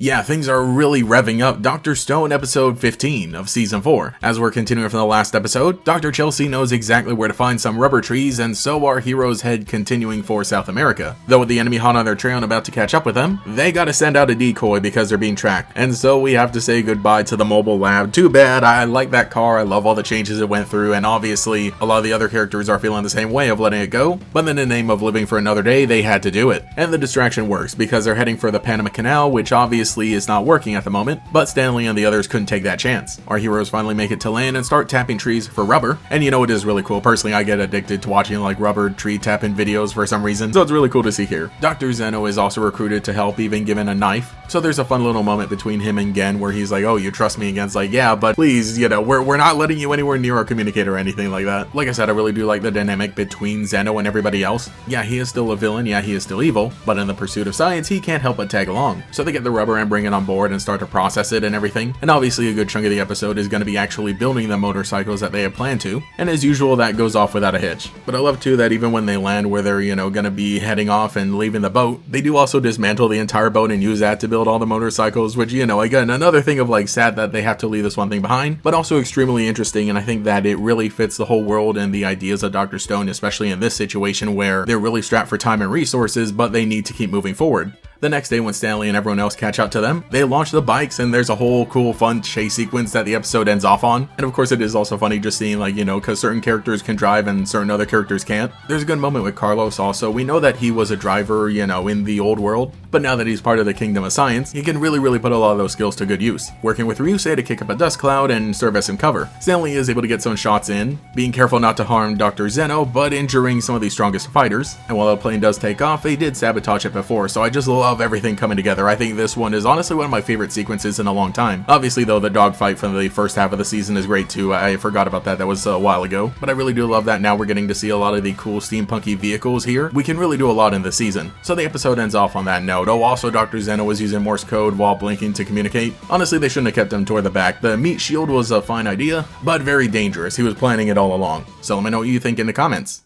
Yeah, things are really revving up Dr. Stone episode 15 of season 4. As we're continuing from the last episode, Dr. Chelsea knows exactly where to find some rubber trees, and so our heroes head continuing for South America. Though with the enemy hot on their trail and about to catch up with them, they gotta send out a decoy because they're being tracked. And so we have to say goodbye to the mobile lab. Too bad, I like that car, I love all the changes it went through, and obviously a lot of the other characters are feeling the same way of letting it go, but in the name of living for another day, they had to do it. And the distraction works because they're heading for the Panama Canal, which obviously is not working at the moment, but Stanley and the others couldn't take that chance. Our heroes finally make it to land and start tapping trees for rubber, and you know it is really cool. Personally, I get addicted to watching like rubber tree tapping videos for some reason, so it's really cool to see here. Dr. Zeno is also recruited to help, even given a knife, so there's a fun little moment between him and Gen where he's like, oh, you trust me? And Gen's like, yeah, but please, you know, we're not letting you anywhere near our communicator or anything like that. Like I said, I really do like the dynamic between Zeno and everybody else. Yeah, he is still a villain, yeah, he is still evil, but in the pursuit of science, he can't help but tag along. So they get the rubber and bring it on board and start to process it and everything. And obviously a good chunk of the episode is going to be actually building the motorcycles that they had planned to. And as usual, that goes off without a hitch. But I love too that even when they land where they're, you know, going to be heading off and leaving the boat, they do also dismantle the entire boat and use that to build all the motorcycles, which, you know, again, another thing of like sad that they have to leave this one thing behind, but also extremely interesting. And I think that it really fits the whole world and the ideas of Dr. Stone, especially in this situation where they're really strapped for time and resources, but they need to keep moving forward. The next day when Stanley and everyone else catch up to them, they launch the bikes and there's a whole cool fun chase sequence that the episode ends off on. And of course it is also funny just seeing like, you know, because certain characters can drive and certain other characters can't. There's a good moment with Carlos also. We know that he was a driver, you know, in the old world, but now that he's part of the Kingdom of Science, he can really put a lot of those skills to good use. Working with Ryusei to kick up a dust cloud and serve as some cover. Stanley is able to get some shots in, being careful not to harm Dr. Zeno, but injuring some of the strongest fighters. And while the plane does take off, they did sabotage it before, so I just love everything coming together. I think this one is honestly one of my favorite sequences in a long time. Obviously though, the dogfight from the first half of the season is great too. I forgot about that, that was a while ago. But I really do love that now we're getting to see a lot of the cool steampunky vehicles here. We can really do a lot in this season. So the episode ends off on that note. Oh, also Dr. Zeno was using Morse code while blinking to communicate. Honestly, they shouldn't have kept him toward the back. The meat shield was a fine idea, but very dangerous. He was planning it all along. So let me know what you think in the comments.